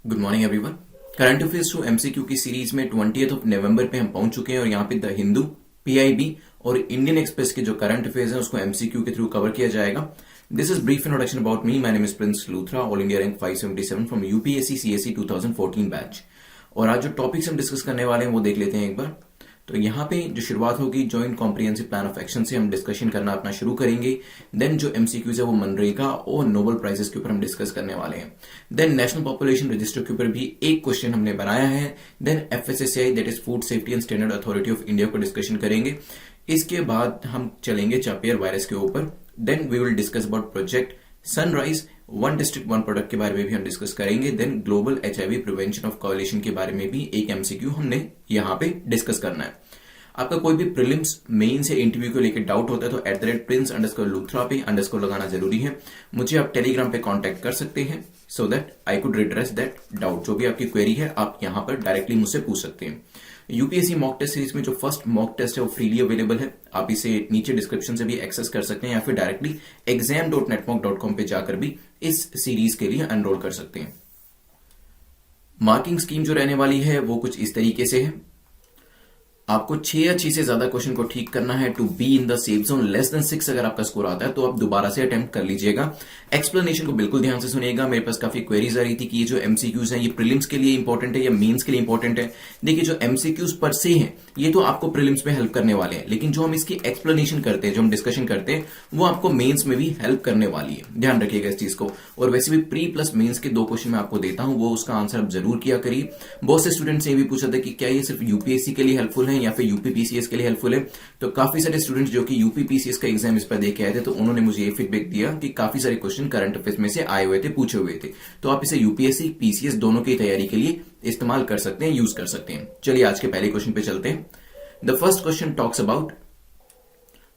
Good morning everyone. Current affairs to MCQ की series में 20th of November पे हम पहुंच चुके हैं और यहाँ पे द हिंदू, पीआईबी और इंडियन एक्सप्रेस के जो करंट अफेयर्स हैं उसको एमसीक्यू के थ्रू कवर किया जाएगा। This is brief introduction about me. My name is Prince Luthra, all India rank 577 from UPSC CSC 2014 batch. और आज जो टॉपिक्स हम डिस्कस करने वाले हैं वो देख लेते हैं एक बार। तो यहाँ पे जो शुरुआत होगी joint comprehensive plan of action से हम डिस्कशन करना अपना शुरू करेंगे। देन जो एमसीक्यूज है वो मनरेगा और नोबेल प्राइजेस के ऊपर हम डिस्कस करने वाले हैं। देन नेशनल पॉपुलेशन रजिस्टर के ऊपर भी एक क्वेश्चन हमने बनाया है। Then FSSI that is food safety and standard authority of India को डिस्कशन करेंगे। इसके बाद हम चलेंगे चापियर वायरस के ऊपर। Then we will discuss about project sunrise, one district one product के बारे में भी हम डिस्कस करेंगे। Then global HIV prevention of coalition के बारे में भी एक एमसीक्यू हमने यहाँ पे डिस्कस करना है। आपका कोई भी प्रीलिम्स, मेंस या इंटरव्यू को लेकर डाउट होता है तो @prince_luthra पे अंडरस्कोर लगाना जरूरी है। मुझे आप टेलीग्राम पे कांटेक्ट कर सकते हैं so that I could redress that doubt. जो भी आपकी क्वेरी है आप यहाँ पर डायरेक्टली मुझसे पूछ सकते हैं। यूपीएससी मॉक टेस्ट सीरीज में जो फर्स्ट मॉक टेस्ट है वो फ्रीली अवेलेबल है। आप इसे नीचे डिस्क्रिप्शन से भी एक्सेस कर सकते हैं या फिर डायरेक्टली exam.netmock.com पे जाकर भी इस सीरीज के लिए एनरोल कर सकते हैं। मार्किंग स्कीम जो रहने वाली है वो कुछ इस तरीके से है। आपको 6 या 6 से ज्यादा क्वेश्चन को ठीक करना है to be in the safe zone. Less than 6 अगर आपका स्कोर आता है तो आप दोबारा से अटेम्प्ट कर लीजिएगा। एक्सप्लेनेशन को बिल्कुल ध्यान से सुनिएगा। मेरे पास काफी क्वेरीज आ रही थी कि ये जो एमसीक्यूज हैं ये प्रीलिम्स के लिए इंपॉर्टेंट है या मेंस के लिए इंपॉर्टेंट है। देखिए जो एमसीक्यूज पर से हैं ये तो आपको प्रीलिम्स में हेल्प करने वाले हैं, लेकिन जो हम इसकी एक्सप्लेनेशन करते हैं, जो हम डिस्कशन करते हैं वो आपको मेन्स में भी हेल्प करने वाली है। ध्यान रखिएगा इस चीज को। और वैसे भी प्री प्लस मेन्स के 2 क्वेश्चन मैं आपको देता हूं, वो उसका आंसर आप जरूर किया करिए। बहुत से स्टूडेंट्स ने भी पूछा था कि क्या ये सिर्फ यूपीएससी के लिए हेल्पफुल है या फिर यूपीपीसीएस के लिए हेल्पफुल है। तो काफी सारे स्टूडेंट्स जो कि यूपीपीसीएस का एग्जाम इस पर दे के आए थे तो उन्होंने मुझे ये फीडबैक दिया कि काफी सारे क्वेश्चन करंट अफेयर्स में से आए हुए थे, पूछे हुए थे। तो आप इसे यूपीएससी पीसीएस दोनों की तैयारी के लिए इस्तेमाल कर सकते हैं, यूज कर सकते हैं। चलिए आज के पहले क्वेश्चन पे चलते हैं। The first question talks about,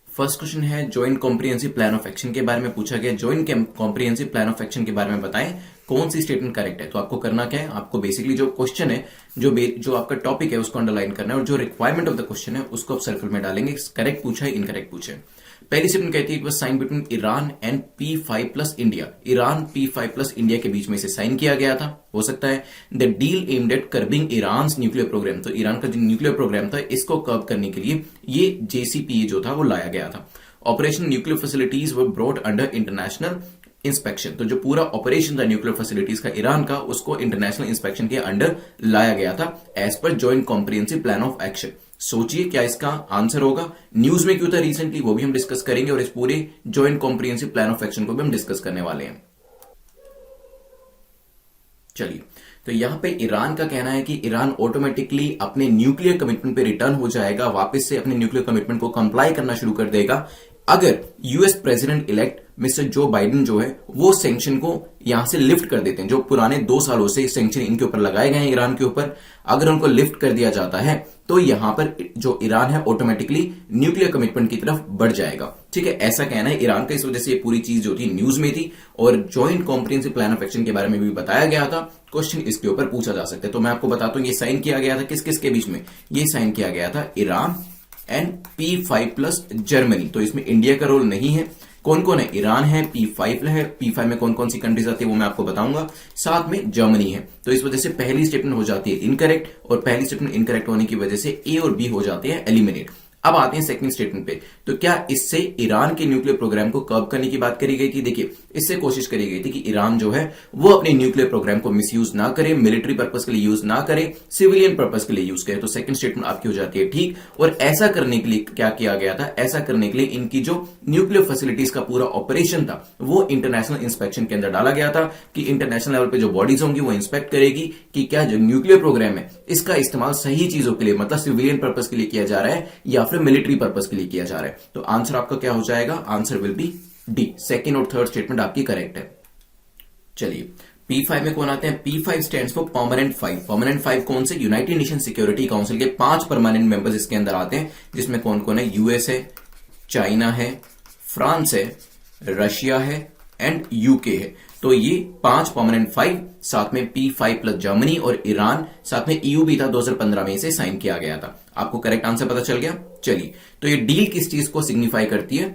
first question है joint comprehensive plan of action के बारे में पूछा गया। Joint comprehensive plan of action के बारे में बताएं कौन सी स्टेटमेंट करेक्ट है। तो आपको करना क्या है, आपको बेसिकली जो क्वेश्चन है, जो आपका टॉपिक है उसको अंडरलाइन करना है और जो रिक्वायरमेंट ऑफ द क्वेश्चन है उसको आप सर्कल में डालेंगे। करेक्ट पूछा है, इनकरेक्ट पूछा है। पहली स्टेटमेंट कहती है it was sign between Iran and P5+ India. Iran P5+ India के बीच में इसे साइन किया गया था। हो सकता है the deal aimed at curbing Iran nuclear program. तो ईरान का जो न्यूक्लियर प्रोग्राम था इसको कर्ब करने के लिए ये JCPOA जो था वो लाया गया था। Operation nuclear facilities were brought under international inspection. तो जो पूरा ऑपरेशन था न्यूक्लियर फैसिलिटीज का ईरान का, उसको इंटरनेशनल इंस्पेक्शन के अंडर लाया गया था as per joint comprehensive plan of action. सोचिए क्या इसका आंसर होगा। न्यूज में क्यों था रिसेंटली वो भी हम डिस्कस करेंगे और इस पूरे joint comprehensive plan of action को भी हम डिस्कस करने वाले हैं। चलिए, तो यहां पे ईरान का कहना है कि ईरान ऑटोमेटिकली अपने न्यूक्लियर कमिटमेंट पे रिटर्न हो जाएगा, वापस से अपने न्यूक्लियर कमिटमेंट को कंप्लाई करना शुरू कर देगा अगर US president elect mister Joe Biden जो है वो सैंक्शन को यहां से लिफ्ट कर देते हैं। जो पुराने 2 सालों से सैंक्शन इनके ऊपर लगाए गए हैं ईरान के ऊपर, अगर उनको लिफ्ट कर दिया जाता है तो यहां पर जो ईरान है ऑटोमेटिकली न्यूक्लियर कमिटमेंट की तरफ बढ़ जाएगा। ठीक है, ऐसा कहना है ईरान का। इस वजह से ये पूरी चीज जो थी न्यूज में थी और joint comprehensive plan of action के बारे में भी बताया गया था। क्वेश्चन इसके ऊपर पूछा जा सकता है। तो मैं आपको बताता हूं ये साइन किया गया था किस किस के बीच में। ये साइन किया गया था ईरान एंड P5+ जर्मनी। तो इसमें इंडिया का रोल नहीं है। कौन कौन है, ईरान है, P5 है, P5 में कौन कौन सी कंट्रीज आती है वो मैं आपको बताऊंगा, साथ में जर्मनी है। तो इस वजह से पहली स्टेटमेंट हो जाती है इनकरेक्ट और पहली स्टेटमेंट इनकरेक्ट होने की वजह से ए और बी हो जाते हैं एलिमिनेट। अब आते हैं सेकंड स्टेटमेंट पे। तो क्या इससे ईरान के न्यूक्लियर प्रोग्राम को कर्ब करने की बात करी गई थी? देखिए, इससे कोशिश करी गई थी कि ईरान जो है वो अपने न्यूक्लियर प्रोग्राम को मिसयूज ना करे, मिलिट्री पर्पस के लिए यूज ना करे, सिविलियन पर्पस के लिए यूज करे। तो सेकंड स्टेटमेंट आपकी हो जाती है ठीक। और ऐसा करने के लिए क्या किया गया था, ऐसा करने के लिए इनकी जो न्यूक्लियर फैसिलिटीज का पूरा ऑपरेशन था वो इंटरनेशनल इंस्पेक्शन के अंदर डाला गया था कि इंटरनेशनल लेवल पे जो बॉडीज होंगी वो इंस्पेक्ट करेगी कि क्या जो न्यूक्लियर प्रोग्राम है इसका इस्तेमाल सही चीजों के लिए, मतलब सिविलियन पर्पस के लिए किया जा रहा है या फिर मिलिट्री पर्पस के लिए किया जा रहा है। तो आंसर आपका क्या हो जाएगा, answer will be D. Second और थर्ड स्टेटमेंट आपकी करेक्ट है। चलिए, P5 में कौन आते हैं? P5 stands for permanent 5। Permanent 5 कौन से? यूनाइटेड नेशन सिक्योरिटी काउंसिल के 5 परमानेंट मेंबर्स इसके अंदर आते हैं, जिसमें कौन कौन है? यूएस है, चाइना है, फ्रांस है, रशिया है एंड यूके है। तो ये 5 परमानेंट 5, साथ में P5+ जर्मनी और ईरान, साथ में EU भी था 2015 में इसे साइन किया गया था। आपको करेक्ट आंसर पता चल गया। चलिए, तो ये डील किस चीज को सिग्निफाई करती है?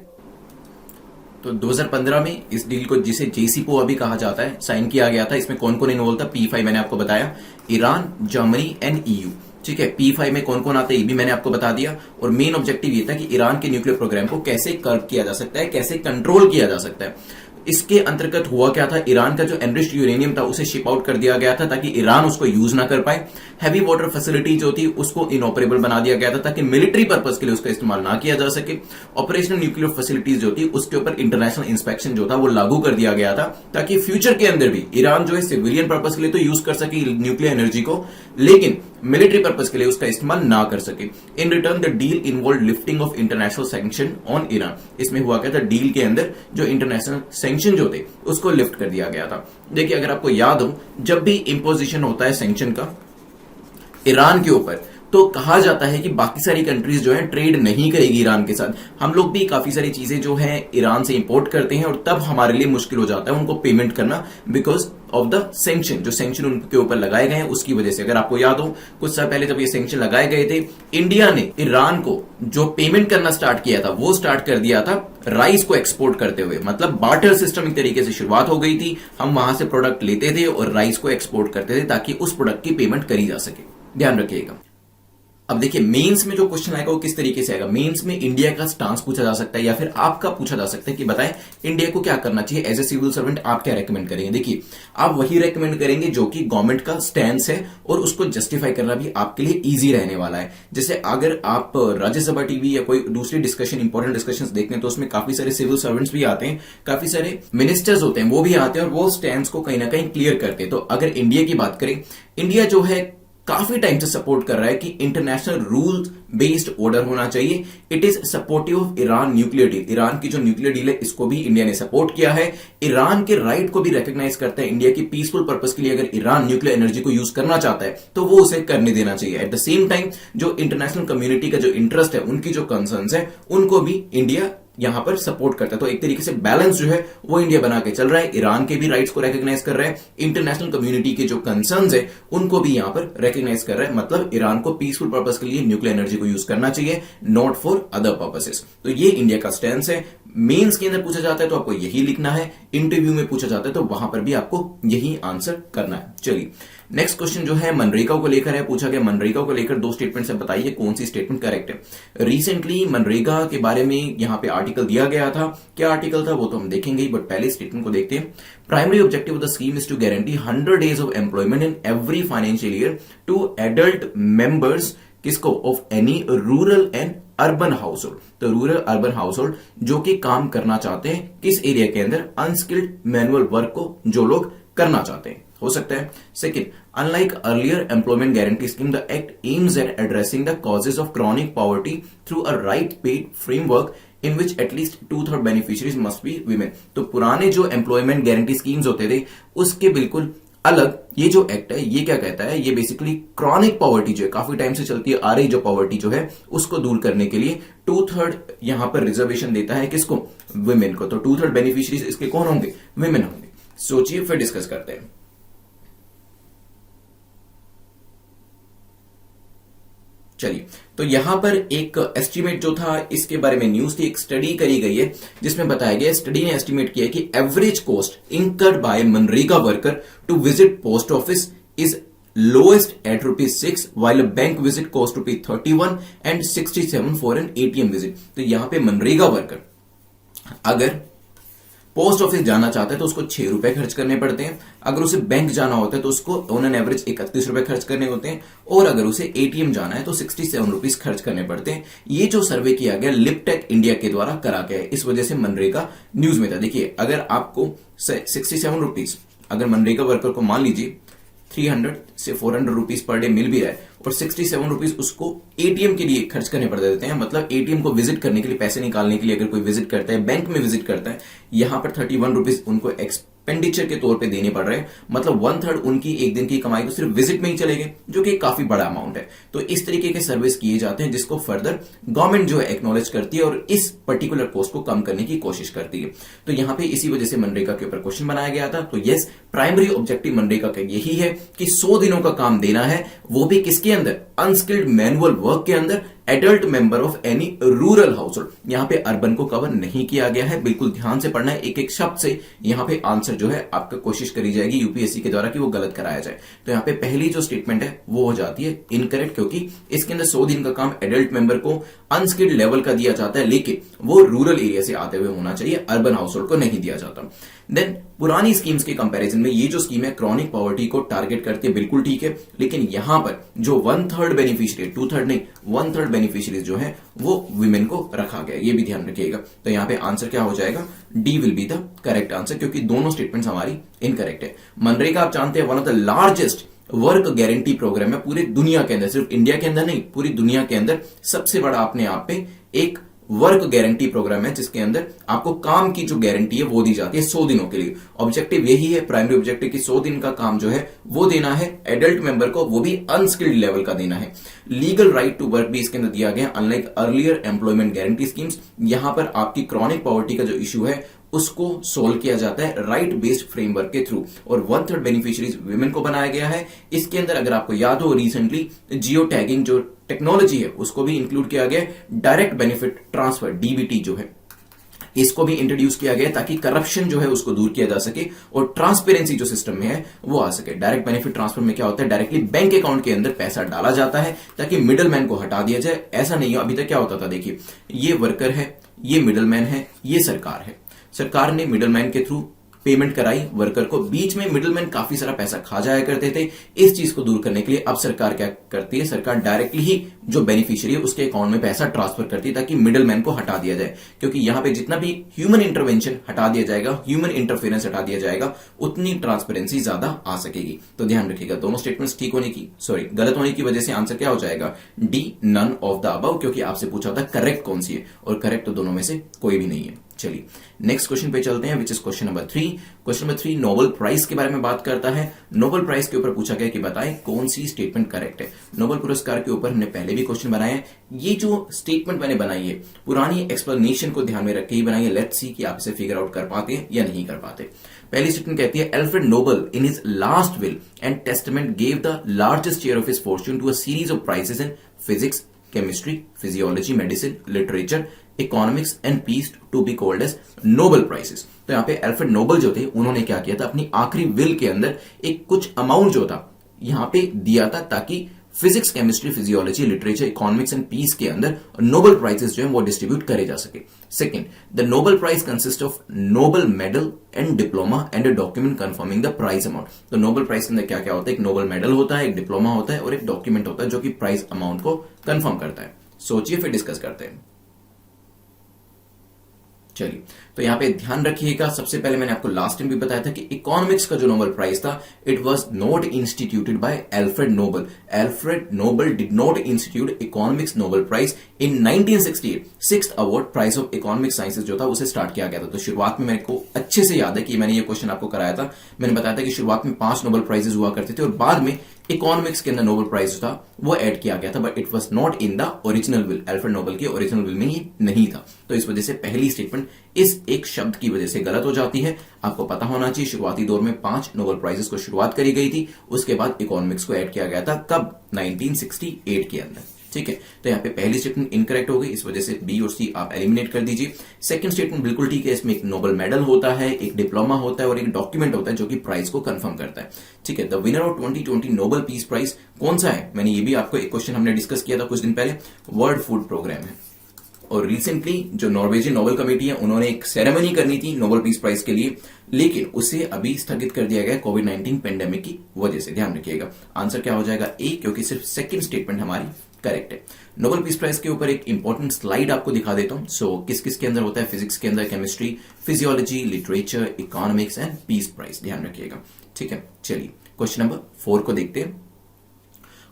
तो 2015 में इस डील को, जिसे जेसीपीओए भी कहा जाता है, साइन किया गया था। इसमें कौन कौन इन्वॉल्व था? P5 मैंने आपको बताया, ईरान, जर्मनी एंड EU। ठीक है, P5 में कौन कौन आता है ये भी मैंने आपको बता दिया। और मेन ऑब्जेक्टिव ये था कि ईरान के न्यूक्लियर प्रोग्राम को कैसे कर्ब किया जा सकता है, कैसे कंट्रोल किया जा सकता है। इसके अंतर्गत हुआ क्या था, ईरान का जो एनरिच्ड यूरेनियम था उसे शिप आउट कर दिया गया था ताकि ईरान उसको यूज ना कर पाए। हैवी वाटर फैसिलिटी जो थी उसको इनऑपरेबल बना दिया गया था ताकि मिलिट्री पर्पज के लिए उसका इस्तेमाल ना किया जा सके। ऑपरेशनल न्यूक्लियर फैसिलिटीज जो थी उसके ऊपर इंटरनेशनल इंस्पेक्शन जो था वो लागू कर दिया गया था ताकि फ्यूचर के अंदर भी ईरान जो है सिविलियन पर्पज के लिए तो यूज कर सके न्यूक्लियर एनर्जी को, लेकिन मिलिट्री पर्पज के लिए उसका इस्तेमाल ना कर सके। In return the deal involve lifting of international sanction on Iran. इसमें हुआ क्या था, डील के अंदर जो इंटरनेशनल सैंक्शन जो थे उसको लिफ्ट कर दिया गया था। देखिए, अगर आपको याद हो, जब भी इंपोजिशन होता है सैंक्शन का ईरान के ऊपर, तो कहा जाता है कि बाकी सारी कंट्रीज जो है ट्रेड नहीं करेगी ईरान के साथ। हम लोग भी काफी सारी चीजें जो है ईरान से इंपोर्ट करते हैं और तब हमारे लिए मुश्किल हो जाता है उनको पेमेंट करना, बिकॉज ऑफ द सैंक्शन। जो सैंक्शन उनके ऊपर लगाए गए हैं उसकी वजह से। अगर आपको याद हो, कुछ साल पहले जब ये सैंक्शन लगाए गए थे, इंडिया ने ईरान को जो पेमेंट करना स्टार्ट किया था वो स्टार्ट कर दिया था राइस को एक्सपोर्ट करते हुए। मतलब बार्टर सिस्टम एक तरीके से शुरुआत हो गई थी। हम वहां से प्रोडक्ट लेते थे और राइस को एक्सपोर्ट करते थे ताकि उस प्रोडक्ट की पेमेंट करी जा सके। ध्यान रखिएगा। अब देखिए, मेंस में जो क्वेश्चन आएगा वो किस तरीके से आएगा। मेंस में इंडिया का स्टांस पूछा जा सकता है या फिर आपका पूछा जा सकता है कि बताएं इंडिया को क्या करना चाहिए एज ए सिविल सर्वेंट, आप क्या रेकमेंड करेंगे। देखिए, आप वही रेकमेंड करेंगे जो कि गवर्नमेंट का स्टैंस है और उसको जस्टिफाई करना भी आपके लिए इजी रहने वाला है। जैसे अगर आप राज्यसभा टीवी या कोई दूसरी डिस्कशन, इंपॉर्टेंट डिस्कशन देखते हैं तो उसमें काफी सारे सिविल सर्वेंट्स भी आते हैं, काफी सारे मिनिस्टर्स होते हैं, वो भी आते हैं और वो स्टैंस को कहीं ना कहीं क्लियर करते हैं। तो अगर इंडिया की बात करें, इंडिया जो है काफी टाइम से सपोर्ट कर रहा है कि इंटरनेशनल रूल बेस्ड ऑर्डर होना चाहिए। It is supportive of Iran nuclear deal. Iran की जो न्यूक्लियर डील है इसको भी इंडिया ने सपोर्ट किया है। ईरान के राइट को भी रिकॉग्नाइज करता है इंडिया की पीसफुल पर्पस के लिए। अगर ईरान न्यूक्लियर एनर्जी को यूज करना चाहता है तो वो उसे करने देना चाहिए। एट द सेम टाइम जो इंटरनेशनल कम्युनिटी का जो इंटरेस्ट है, उनकी जो कंसर्न्स है, उनको भी इंडिया यहां पर सपोर्ट करता है। तो एक तरीके से बैलेंस जो है वो इंडिया बना के चल रहा है। ईरान के भी राइट्स को रिकॉग्नाइज कर रहा है, इंटरनेशनल कम्युनिटी के जो कंसर्न्स है उनको भी यहां पर रिकॉग्नाइज कर रहा है। मतलब ईरान को पीसफुल पर्पस के लिए न्यूक्लियर एनर्जी को यूज करना चाहिए, नॉट फॉर अदर पर्पसेस। तो ये इंडिया का स्टैंस है। मेंस के अंदर पूछा जाता है तो आपको यही लिखना है, इंटरव्यू में पूछा जाता है तो वहां पर भी आपको यही आंसर करना है। चलिए, नेक्स्ट क्वेश्चन जो है मनरेगा को लेकर है। पूछा गया मनरेगा को लेकर दो स्टेटमेंट से बताइए कौन सी स्टेटमेंट करेक्ट है। रिसेंटली मनरेगा के बारे में यहां पे आर्टिकल दिया गया था। क्या आर्टिकल था वो तो हम देखेंगे ही, बट पहले स्टेटमेंट को देखते हैं। Primary objective of the scheme is to guarantee 100 days of employment in every financial year to adult members किसको of any rural and urban household. तो रूरल अर्बन हाउस होल्ड जो कि काम करना चाहते हैं किस एरिया के अंदर, अनस्किल्ड मैनुअल वर्क को जो लोग करना चाहते हैं, हो सकता है। Second, unlike earlier employment guarantee scheme, the act aims at addressing the causes of chronic poverty through a right paid framework in which at least 2/3 beneficiaries must be women. तो पुराने जो एम्प्लॉयमेंट गारंटी स्कीम्स होते थे उसके बिल्कुल अलग ये जो एक्ट है ये क्या कहता है, ये बेसिकली क्रॉनिक पॉवर्टी जो है काफी टाइम से चलती आ रही जो पॉवर्टी जो है उसको दूर करने के लिए 2/3 यहां पर रिजर्वेशन देता है किसको, वुमेन को। तो 2/3 बेनिफिशियरीज इसके कौन होंगे, वुमेन होंगे। सोचिए, फिर डिस्कस करते हैं। चलिए, तो यहां पर एक एस्टीमेट जो था इसके बारे में न्यूज थी, एक स्टडी करी गई है जिसमें बताया गया, स्टडी ने एस्टीमेट किया कि एवरेज कॉस्ट इंकर्ड बाय मनरेगा worker to visit post office is lowest at ₹6 while a bank visit cost ₹31 and 67 for an ATM visit। तो यहां पे मनरेगा वर्कर अगर पोस्ट ऑफिस जाना चाहता है तो उसको ₹6 खर्च करने पड़ते हैं। अगर उसे बैंक जाना होता है तो उसको ऑन एन एवरेज ₹31 खर्च करने होते हैं, और अगर उसे एटीएम जाना है तो ₹67 खर्च करने पड़ते हैं। ये जो सर्वे किया गया लिपटेक इंडिया के द्वारा करा गया है, इस वजह से मनरेगा न्यूज में था। देखिए, अगर आपको ₹67 अगर मनरेगा वर्कर को मान लीजिए 300 से 400 रुपीज पर डे मिल भी रहा है और 67 रुपीज उसको एटीएम के लिए खर्च करने पड़ देते हैं। मतलब एटीएम को विजिट करने के लिए, पैसे निकालने के लिए अगर कोई विजिट करता है, बैंक में विजिट करता है, यहां पर 31 रुपीज उनको एक्सपेंडिचर के तौर पे देने पड़ रहे हैं। मतलब 1/3 उनकी एक दिन की कमाई तो सिर्फ विजिट में ही चले गए, जो कि काफी बड़ा अमाउंट है। तो इस तरीके के सर्विस किए जाते हैं जिसको फर्दर गवर्नमेंट जो है एक्नॉलेज करती है और इस पर्टिकुलर कॉस्ट को कम करने की कोशिश करती है। तो यहां पे इसी वजह से मनरेगा के ऊपर क्वेश्चन बनाया गया था। तो यस, प्राइमरी ऑब्जेक्टिव मनरेगा का यही है कि 100 दिनों का काम देना है, वो भी किसके अंदर, अनस्किल्ड मैनुअल वर्क के अंदर, adult member of any rural house hold. यहां पे अर्बन को कवर नहीं किया गया है, बिल्कुल ध्यान से पढ़ना है, एक एक शब्द से यहां पे आंसर जो है आपका कोशिश करी जाएगी यूपीएससी के द्वारा कि वो गलत कराया जाए। तो यहां पे पहली जो स्टेटमेंट है वो हो जाती है इनकरेक्ट, क्योंकि इसके अंदर 100 दिन का काम एडल्ट मेंबर को अनस्किल्ड लेवल का दिया जाता है, लेकिन वो रूरल एरिया से आते हुए होना चाहिए, अर्बन हाउस होल्ड को नहीं दिया जाता। देन पुरानी स्कीम्स के कंपैरिजन में ये जो स्कीम है क्रॉनिक पॉवर्टी को टारगेट करती है, बिल्कुल ठीक है, लेकिन यहां पर जो 1/3 बेनिफिशियरी, 2/3 नहीं 1/3 बेनिफिशियरीज जो है वो विमेन को रखा गया, ये भी ध्यान रखिएगा। तो यहां पे आंसर क्या हो जाएगा, D will be the correct answer, क्योंकि दोनों स्टेटमेंट्स हमारी इनकरेक्ट है। मनरेगा आप जानते हैं one of the largest work guarantee program है पूरी दुनिया के अंदर, सिर्फ इंडिया के अंदर नहीं, पूरी दुनिया के अंदर सबसे बड़ा अपने आप पे एक वर्क गारंटी प्रोग्राम है, जिसके अंदर आपको काम की जो गारंटी है वो दी जाती है 100 दिनों के लिए। ऑब्जेक्टिव यही है, प्राइमरी ऑब्जेक्टिव की 100 दिन का काम जो है वो देना है एडल्ट मेंबर को, वो भी अनस्किल्ड लेवल का देना है। लीगल राइट टू वर्क भी इसके अंदर दिया गया, unlike earlier employment guarantee schemes. यहां पर आपकी क्रॉनिक पॉवर्टी का जो इश्यू है उसको सोल्व किया जाता है राइट बेस्ड फ्रेमवर्क के थ्रू, और 1/3 बेनिफिशियरीज विमेन को बनाया गया है। इसके अंदर अगर आपको याद हो, रिसेंटली जियो टैगिंग जो टेक्नोलॉजी है उसको भी इंक्लूड किया गया, डायरेक्ट बेनिफिट ट्रांसफर डीबीटी जो है इसको भी इंट्रोड्यूस किया गया ताकि करप्शन जो है उसको दूर किया जा सके और ट्रांसपेरेंसी जो सिस्टम में है वो आ सके। डायरेक्ट बेनिफिट ट्रांसफर में क्या होता है, डायरेक्टली बैंक अकाउंट के अंदर पैसा डाला जाता है ताकि मिडलमैन को हटा दिया जाए। ऐसा नहीं है, अभी तक क्या होता था, देखिए ये वर्कर है, ये मिडलमैन है, ये सरकार है, सरकार ने मिडलमैन के थ्रू पेमेंट कराई वर्कर को, बीच में मिडलमैन काफी सारा पैसा खा जाया करते थे। इस चीज को दूर करने के लिए अब सरकार क्या करती है, सरकार डायरेक्टली ही जो बेनिफिशियरी है उसके अकाउंट में पैसा ट्रांसफर करती है ताकि मिडलमैन को हटा दिया जाए, क्योंकि यहां पे जितना भी ह्यूमन इंटरवेंशन हटा दिया जाएगा, ह्यूमन इंटरफेरेंस हटा दिया जाएगा, उतनी ट्रांसपेरेंसी ज्यादा आ सकेगी। तो ध्यान रखिएगा, दोनों स्टेटमेंट्स ठीक होने की गलत होने की वजह से आंसर क्या हो जाएगा, D none of the above, क्योंकि आपसे पूछा था करेक्ट कौन सी है, और करेक्ट तो दोनों में से कोई भी नहीं है। चलिए नेक्स्ट क्वेश्चन पे चलते हैं, which is question number 3। Question number 3 Nobel prize के बारे में बात करता है। नोबेल प्राइज के ऊपर पूछा गया कि बताएं कौन सी स्टेटमेंट करेक्ट है। नोबेल पुरस्कार के ऊपर हमने पहले भी क्वेश्चन बनाए हैं। ये जो स्टेटमेंट मैंने बनाई है पुरानी एक्सप्लेनेशन को ध्यान में रख के ही बनाई है। लेट्स सी कि आप इसे फिगर आउट कर पाते हैं या नहीं कर पाते। पहली स्टेटमेंट कहती है, Alfred Nobel in his last will and testament gave the largest share of his fortune to a series of prizes in physics, chemistry, physiology, medicine, literature, economics and peace to be called as Nobel prizes. तो यहां पे Alfred Nobel जो थे उन्होंने क्या किया था, अपनी आखिरी विल के अंदर एक कुछ अमाउंट जो था यहां पे दिया था ताकि physics, chemistry, physiology, literature, economics and peace के अंदर नोबेल प्राइजेस जो है वो डिस्ट्रीब्यूट करे जा सके। Second, the Nobel prize consist of Nobel medal and diploma and a document confirming the prize amount. तो नोबेल प्राइज के अंदर क्या क्या होता है, एक नोबेल मेडल होता है, एक डिप्लोमा होता है और एक डॉक्यूमेंट होता है जो कि प्राइज अमाउंट को कंफर्म करता है। सोचिए फिर डिस्कस करते हैं। चलिए, तो यहां पे ध्यान रखिएगा, सबसे पहले मैंने आपको लास्ट टाइम भी बताया था कि इकोनॉमिक्स का जो नोबेल प्राइज था it was not instituted by Alfred Nobel. Alfred Nobel did not institute economics Nobel prize in 1968। Sixth award prize of economic sciences जो था उसे स्टार्ट किया गया था। तो शुरुआत में मेरे को अच्छे से याद है कि मैंने ये क्वेश्चन आपको कराया था। मैंने बताया था कि शुरुआत में 5 नोबेल प्राइजेस हुआ करते थे और बाद में इकोनॉमिक्स के अंदर नोबेल प्राइज था वो ऐड किया गया था, but it was not in the original will. Alfred Nobel की ओरिजिनल विल में ये नहीं था। तो इस वजह से पहली स्टेटमेंट इस एक शब्द की वजह से गलत हो जाती है। आपको पता होना चाहिए शुरुआती दौर में 5 नोबेल प्राइजेस को शुरुआत करी गई थी, उसके बाद इकोनॉमिक्स को ऐड किया गया था। कब? 1968 के अंदर। ठीक है, तो यहां पे पहली स्टेटमेंट इनकरेक्ट हो गई, इस वजह से बी और सी आप एलिमिनेट कर दीजिए। सेकंड स्टेटमेंट बिल्कुल ठीक है, इसमें एक नोबेल मेडल होता है, एक डिप्लोमा होता है और एक डॉक्यूमेंट होता है जो कि प्राइस को कंफर्म करता है। ठीक है, the winner of 2020 Nobel peace prize कौन सा है? मैंने ये भी आपको एक क्वेश्चन हमने डिस्कस किया था कुछ दिन पहले, वर्ल्ड फूड प्रोग्राम है। और रिसेंटली जो नॉर्वेजियन नोबेल कमेटी है उन्होंने एक सेरेमनी करनी थी नोबेल पीस प्राइज के लिए, लेकिन उसे अभी स्थगित कर दिया गया कोविड-19 पेंडेमिक की वजह से। ध्यान रखिएगा, आंसर क्या हो जाएगा? ए, क्योंकि सिर्फ सेकंड स्टेटमेंट हमारी करेक्ट है। नोबेल पीस प्राइज के ऊपर एक इंपॉर्टेंट स्लाइड आपको दिखा देता हूं। सो किस किस के अंदर होता है? फिजिक्स के अंदर chemistry, physiology, literature, economics and peace prize. ध्यान रखिएगा। ठीक है, चलिए क्वेश्चन नंबर 4 को देखते हैं।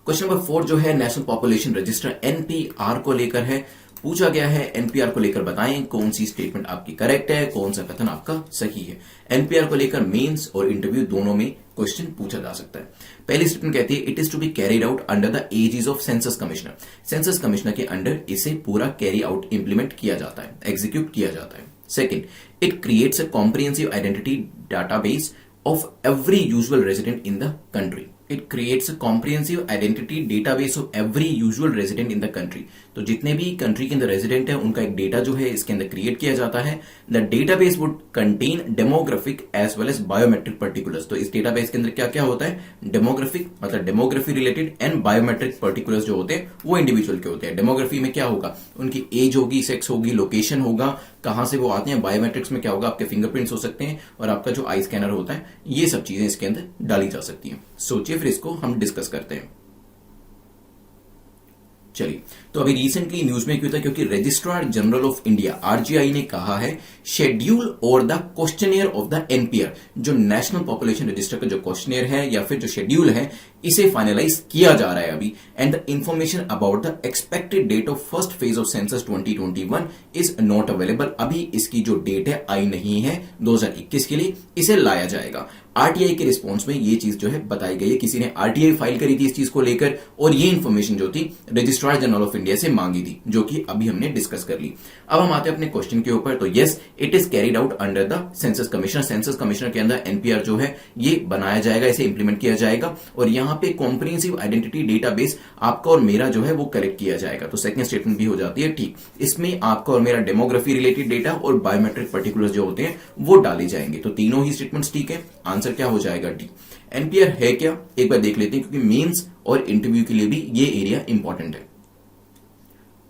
क्वेश्चन नंबर 4 जो है नेशनल पॉपुलेशन रजिस्टर एनपीआर को लेकर है। पूछा गया है एनपीआर को लेकर बताएं कौन सी स्टेटमेंट आपकी करेक्ट है, कौन सा कथन आपका सही है। एनपीआर को लेकर मेंस और इंटरव्यू दोनों में क्वेश्चन पूछा जा सकता है। पहली स्टेटमेंट कहती है it is to be carried out under the aegis of census commissioner. Census commissioner के अंडर इसे पूरा कैरी आउट इंप्लीमेंट किया जाता है, एग्जीक्यूट किया जाता है। Second, it creates a comprehensive identity database of every usual resident in the country. It creates a comprehensive identity database of every usual resident in the country. तो जितने भी country के अंदर रेजिडेंट है उनका एक डेटा जो है इसके अंदर क्रिएट किया जाता है। The database would contain demographic as well as biometric particulars. तो इस डेटाबेस के अंदर क्या क्या होता है, डेमोग्राफिक मतलब demography related and biometric particulars जो होते हैं वो इंडिविजुअल के होते हैं। डेमोग्राफी में क्या होगा, उनकी एज होगी, सेक्स होगी, लोकेशन होगा, कहां से वो आते हैं। बायोमेट्रिक्स में क्या होगा, आपके फिंगरप्रिंट्स हो सकते हैं और आपका जो आई स्कैनर होता है, ये सब चीजें इसके अंदर डाली जा सकती हैं। सोचिए फिर इसको हम डिस्कस करते हैं। चलिए, तो अभी रिसेंटली न्यूज में क्यों था, क्योंकि registrar general of India RGI ने कहा है शेड्यूल और the questionnaire of the NPR, जो नेशनल पॉपुलेशन रजिस्टर का जो क्वेश्चनियर है या फिर जो शेड्यूल है, इसे फाइनलाइज किया जा रहा है अभी। And the information about the expected date of first phase of census 2021 is not available. अभी इसकी जो डेट है आई नहीं है 2021 के लिए, इसे लाया जाएगा। आरटीआई के रिस्पॉन्स में ये चीज जो है बताई गई है, किसी ने आरटीआई फाइल करी थी इस चीज को लेकर और ये इंफॉर्मेशन जो थी रजिस्ट्रार जनरल ऑफ इंडिया से मांगी थी, जो कि अभी हमने डिस्कस कर ली। अब हम आते हैं अपने क्वेश्चन के ऊपर। तो yes, it is carried out under the census commissioner. Census commissioner के अंदर एनपीआर जो है ये बनाया जाएगा, इसे इंप्लीमेंट किया जाएगा और यहाँ पे कॉम्प्रिहेंसिव आइडेंटिटी डेटाबेस आपका और मेरा जो है वो कलेक्ट किया जाएगा। तो सेकंड स्टेटमेंट भी हो जाती है ठीक। इसमें आपका और मेरा डेमोग्राफी रिलेटेड डेटा और बायोमेट्रिक पर्टिकुलर्स जो होते हैं वो डाले जाएंगे। तो तीनों ही स्टेटमेंट्स ठीक है। आंसर क्या हो जाएगा, डी। एनपीआर है क्या, एक बार देख लेते हैं, क्योंकि मेंस और इंटरव्यू के लिए भी ये एरिया इंपॉर्टेंट है।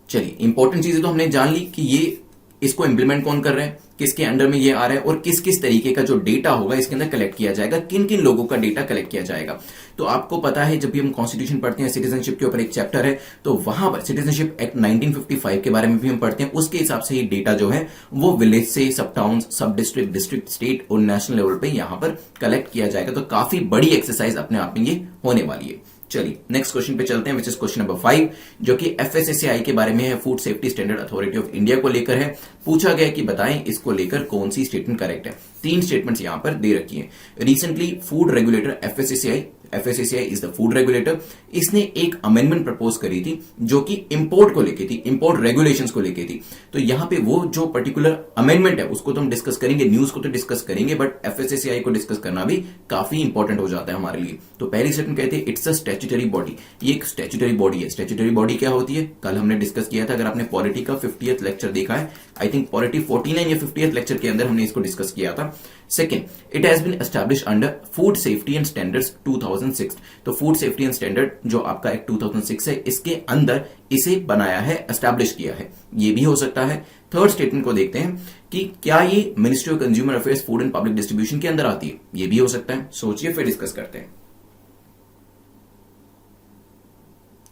चलिए, इंपॉर्टेंट चीजें तो हमने जान ली कि ये इसको इंप्लीमेंट कौन कर रहे हैं, किसके अंडर में ये आ रहा है और किस किस तरीके का जो डेटा होगा इसके अंदर कलेक्ट किया जाएगा, किन किन लोगों का डेटा कलेक्ट किया जाएगा। तो आपको पता है जब भी हम कॉन्स्टिट्यूशन पढ़ते हैं, सिटीजनशिप के ऊपर एक चैप्टर है, तो वहां पर सिटीजनशिप एक्ट 1955 के बारे में भी हम पढ़ते हैं। उसके हिसाब से ये डेटा जो है वो विलेज से सब टाउन, सब डिस्ट्रिक्ट, डिस्ट्रिक्ट, स्टेट और नेशनल लेवल पे यहां पर कलेक्ट किया जाएगा। तो काफी बड़ी एक्सरसाइज अपने आप में ये होने वाली है। चलिए नेक्स्ट क्वेश्चन पे चलते हैं, विच इज क्वेश्चन नंबर 5, जो कि एफएसएसएआई के बारे में है, food safety standard authority of India को लेकर है। पूछा गया कि बताएं इसको लेकर कौन सी स्टेटमेंट करेक्ट है। तीन स्टेटमेंट्स यहां पर दे रखी हैं। Recently food regulator FSSAI is the food regulator, इसने एक अमेंडमेंट प्रपोज करी थी जो कि इंपोर्ट को लेके थी, इंपोर्ट रेगुलेशंस को लेके थी। तो यहां पे वो जो पर्टिकुलर अमेंडमेंट है उसको तो हम डिस्कस करेंगे, न्यूज को तो डिस्कस करेंगे, बट एफएसएसएआई को डिस्कस करना भी काफी इंपॉर्टेंट हो जाता है हमारे लिए। तो पहली स्टेटमेंट कहते हैं इट्स अ स्टैट्यूटरी बॉडी। ये एक स्टैट्यूटरी बॉडी है। स्टैट्यूटरी बॉडी क्या होती है, कल हमने डिस्कस किया था। अगर आपने पॉलिटी का 50th लेक्चर देखा है, आई थिंक पॉलिटी 49 या 50th लेक्चर के अंदर हमने इसको डिस्कस किया था। Second, it has been established under food safety and standards 2006। तो फूड सेफ्टी एंड स्टैंडर्ड जो आपका एक 2006 है, इसके अंदर इसे बनाया है, एस्टैब्लिश किया है। ये भी हो सकता है। थर्ड स्टेटमेंट को देखते हैं कि क्या ये ministry of consumer affairs, food and public distribution के अंदर आती है। ये भी हो सकता है। सोचिए फिर डिस्कस करते हैं।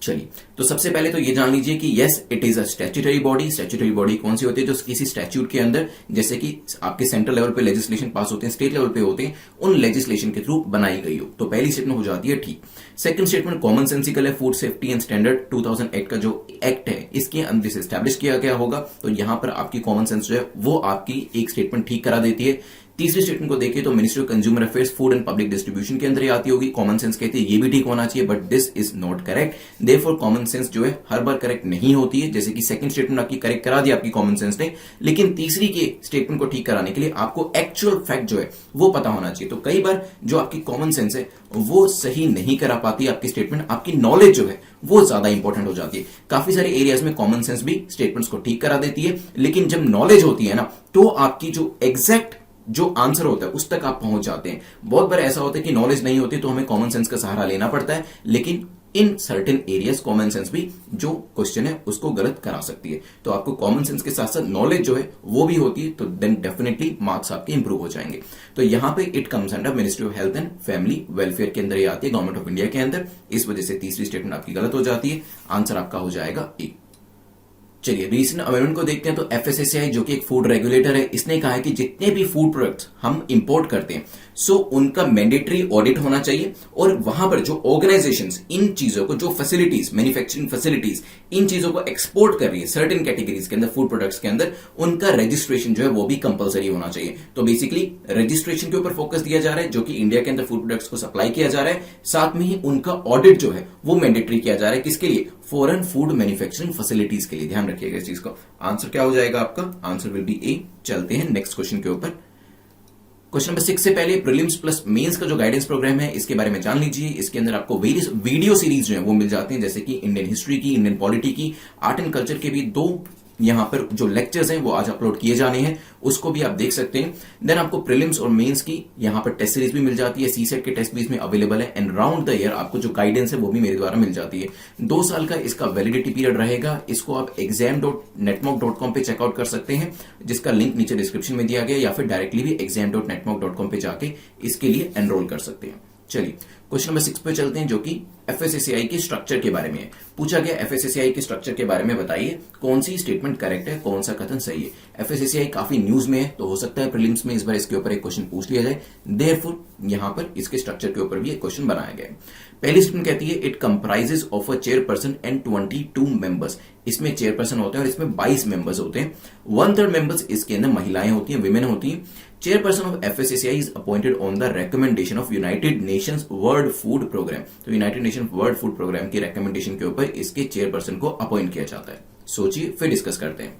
चलिए, तो सबसे पहले तो ये जान लीजिए कि yes it is a statutory body. Statutory body कौन सी होती है, जो किसी स्टैट्यूट के अंदर, जैसे कि आपके सेंट्रल लेवल पे लेजिस्लेशन पास होते हैं, स्टेट लेवल पे होते हैं, उन लेजिस्लेशन के थ्रू बनाई गई हो। तो पहली स्टेटमेंट हो जाती है ठीक। सेकंड स्टेटमेंट कॉमन सेंसिकल है। फूड सेफ्टी एंड स्टैंडर्ड 2008 का जो एक्ट है, इसके अंदर से स्टैब्लिश किया गया होगा। तो यहां पर आपकी कॉमन सेंस जो है वो आपकी एक स्टेटमेंट ठीक करा देती है। तीसरी स्टेटमेंट को देखिए तो ministry of consumer affairs, food and public distribution के अंदर ही आती होगी। कॉमन सेंस कहते हैं ये भी ठीक होना चाहिए, but this is not correct. Therefore common sense जो है हर बार करेक्ट नहीं होती है। जैसे कि सेकंड स्टेटमेंट आपकी करेक्ट करा दी आपकी कॉमन सेंस ने, लेकिन तीसरी के स्टेटमेंट को ठीक कराने के लिए आपको एक्चुअल फैक्ट जो है वो पता होना चाहिए। तो कई बार जो आपकी कॉमन सेंस है वो सही नहीं करा पाती आपकी स्टेटमेंट, आपकी नॉलेज जो है वो ज्यादा इंपॉर्टेंट हो जाती है। काफी सारे एरियाज में कॉमन सेंस भी स्टेटमेंट्स को ठीक करा देती है, लेकिन जब नॉलेज होती है ना, तो आपकी जो एग्जैक्ट जो आंसर होता है उस तक आप पहुंच जाते हैं। बहुत बार ऐसा होता है कि नॉलेज नहीं होती तो हमें कॉमन सेंस का सहारा लेना पड़ता है, लेकिन in certain areas common sense भी जो क्वेश्चन है उसको गलत करा सकती है। तो आपको कॉमन सेंस के साथ साथ नॉलेज जो है वो भी होती है, तो देन डेफिनेटली मार्क्स आपके इंप्रूव हो जाएंगे। तो यहां पे it comes under ministry of health and family welfare के अंदर ये आती है, गवर्नमेंट ऑफ इंडिया के अंदर। इस वजह से तीसरी स्टेटमेंट आपकी गलत हो जाती है। आंसर आपका हो जाएगा ए। चलिए रीसेंट अमेंडमेंट को देखते हैं। तो एफएसएसएआई जो कि एक फूड रेगुलेटर है, इसने कहा है कि जितने भी फूड प्रोडक्ट्स हम इंपोर्ट करते हैं सो उनका मैंडेटरी ऑडिट होना चाहिए, और वहां पर जो ऑर्गेनाइजेशंस इन चीजों को, जो फैसिलिटीज, मैन्युफैक्चरिंग फैसिलिटीज इन चीजों को एक्सपोर्ट कर रही है सर्टेन कैटेगरीज के अंदर, फूड प्रोडक्ट्स के अंदर, उनका रजिस्ट्रेशन जो है वो भी कंपलसरी होना चाहिए। तो बेसिकली रजिस्ट्रेशन के ऊपर फोकस दिया जा रहा है, जो कि इंडिया के अंदर फूड प्रोडक्ट्स को सप्लाई किया जा रहा है। साथ में ही उनका ऑडिट जो है वो मैंडेटरी किया जा रहा है। किसके लिए? फॉरेन फूड मैन्युफैक्चरिंग फैसिलिटीज के लिए। ध्यान रखिएगा इस चीज को। आंसर क्या हो जाएगा आपका? आंसर विल बी ए। चलते हैं नेक्स्ट क्वेश्चन के ऊपर। क्वेश्चन नंबर 6 से पहले प्रीलिम्स प्लस मेंस का जो गाइडेंस प्रोग्राम है इसके बारे में जान लीजिए। इसके अंदर आपको वेरियस वीडियो सीरीज जो है वो मिल जाती हैं, जैसे कि इंडियन हिस्ट्री की, इंडियन पॉलिटी की, आर्ट एंड कल्चर के भी 2 यहां पर जो लेक्चर्स हैं वो आज अपलोड किए जाने हैं, उसको भी आप देख सकते हैं। देन आपको प्रीलिम्स और मेंस की यहां पर टेस्ट सीरीज भी मिल जाती है, सीसेट के टेस्ट भी इसमें अवेलेबल है, एंड राउंड द ईयर आपको जो गाइडेंस है वो भी मेरे द्वारा मिल जाती है। 2 साल का इसका वैलिडिटी पीरियड रहेगा। इसको आप exam.netmock.com पे चेकआउट कर सकते हैं, जिसका लिंक नीचे डिस्क्रिप्शन में दिया गया, या फिर डायरेक्टली भी exam.netmock.com पे जाके इसके लिए एनरोल कर सकते हैं। चलिए क्वेश्चन नंबर 6 पे चलते हैं, जो कि एफएसएसएआई के स्ट्रक्चर के बारे में है। पूछा गया एफएसएसएआई के स्ट्रक्चर के बारे में बताइए कौन सी स्टेटमेंट करेक्ट है, कौन सा कथन सही है। एफएसएसएआई काफी न्यूज में है, तो हो सकता है प्रीलिम्स में इस बार इसके ऊपर एक क्वेश्चन पूछ लिया जाए। देयरफॉर यहां पर इसके स्ट्रक्चर के ऊपर भी एक क्वेश्चन बनाया गया है। पहली स्टेटमेंट कहती है it comprises of a chairperson and 22 members. इसमें चेयरपर्सन होते हैं और इसमें 22 मेंबर्स होते हैं। 1/3 मेंबर्स इसके अंदर महिलाएं होती हैं, विमेन होती हैं। Chairperson of FSSAI is appointed on the recommendation of United Nations World Food Programme. तो United Nation World Food Programme की रिकमेंडेशन के ऊपर इसके चेयरपर्सन को अपॉइंट किया जाता है। सोचिए फिर डिस्कस करते हैं।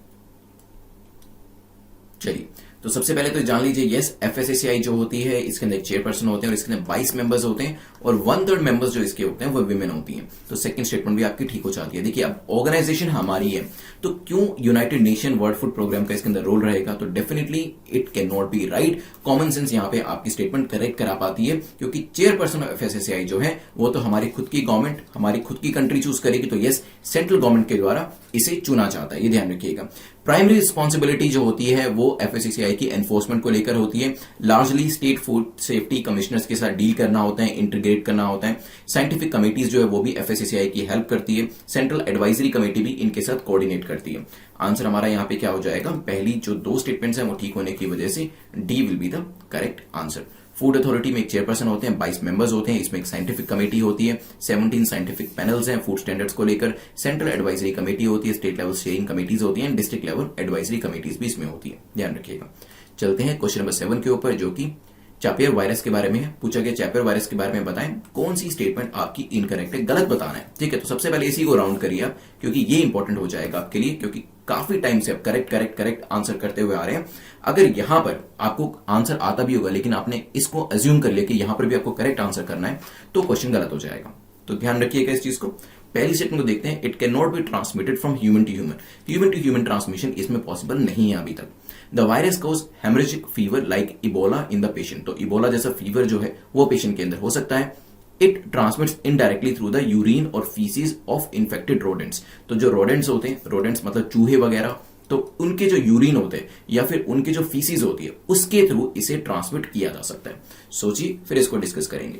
चलिए तो सबसे पहले तो जान लीजिए, यस एफएसएसएआई जो होती है इसके अंदर चेयरपर्सन होते हैं और इसके अंदर 22 मेंबर्स होते हैं, और 1/3 मेंबर्स जो इसके होते हैं वो विमेन होती हैं। तो सेकंड स्टेटमेंट भी आपकी ठीक हो जाती है। देखिए अब ऑर्गेनाइजेशन हमारी है, तो क्यों United Nation World Food Program का इसके अंदर रोल रहेगा, तो definitely it can not be right. Common sense यहां पे आपकी स्टेटमेंट करेक्ट करा पाती है, क्योंकि चेयरपर्सन ऑफ एफएसएसएआई जो है वो तो हमारी खुद की गवर्नमेंट, हमारी खुद की कंट्री चूज करेगी, तो यस सेंट्रल गवर्नमेंट के द्वारा इसे चुना जाता है, ये ध्यान रखिएगा। प्राइमरी रिस्पॉन्सिबिलिटी जो होती है वो एफएसएसएआई की एनफोर्समेंट को लेकर होती है। Largely state food safety commissioners के साथ डील करना होता है, इंटीग्रेट करना होता है। साइंटिफिक कमिटीज जो है वो भी एफएसएसएआई की हेल्प करती है। सेंट्रल एडवाइजरी कमेटी भी इनके साथ कोऑर्डिनेट करती है। आंसर हमारा यहां पे क्या हो जाएगा, पहली जो 2 स्टेटमेंट्स हैं वो ठीक होने की वजह से D will be the correct answer. Food authority में एक चेयरपर्सन होते हैं, 22 मेंबर्स होते हैं, इसमें एक साइंटिफिक कमेटी होती है, 17 साइंटिफिक पैनल्स हैं फूड स्टैंडर्ड्स को लेकर, सेंट्रल एडवाइजरी कमेटी होती है, स्टेट लेवल शेयरिंग कमेटीज होती हैं, डिस्ट्रिक्ट लेवल एडवाइजरी कमेटीज भी इसमें होती है, ध्यान रखिएगा। चलते हैं क्वेश्चन नंबर 7 के ऊपर, जो कि चैपियर वायरस के बारे में है। पूछा गया चैपियर वायरस के बारे में बताएं कौन सी स्टेटमेंट आपकी इनकरेक्ट है, गलत बताना है। ठीक है, तो सबसे पहले इसी को राउंड करिए आप, क्योंकि ये इंपॉर्टेंट हो जाएगा आपके लिए, क्योंकि काफी टाइम से आप करेक्ट आंसर करते हुए आ रहे हैं। अगर यहां पर आपको आंसर आता भी होगा लेकिन आपने इसको अज्यूम कर लिया कि यहां पर भी आपको करेक्ट आंसर करना है, तो क्वेश्चन गलत हो जाएगा। तो ध्यान रखिएगा इस चीज को। पहली स्टेटमेंट को देखते हैं, it can not be transmitted from human to human. Human to human transmission इसमें पॉसिबल नहीं है अभी तक। The virus cause haemorrhagic fever like Ebola in the patient. तो इबोला जैसा फीवर जो है वो पेशेंट के अंदर हो सकता है। It transmits indirectly through the urine और फीसिस ऑफ इन्फेक्टेड रोडेंट्स। तो जो रोडेंट्स होते हैं, रोडेंट्स मतलब चूहे वगैरह, तो उनके जो यूरिन होते हैं या फिर उनके जो फीसिस होती है उसके थ्रू इसे ट्रांसमिट किया जा सकता है। सोचिए फिर इसको डिस्कस करेंगे।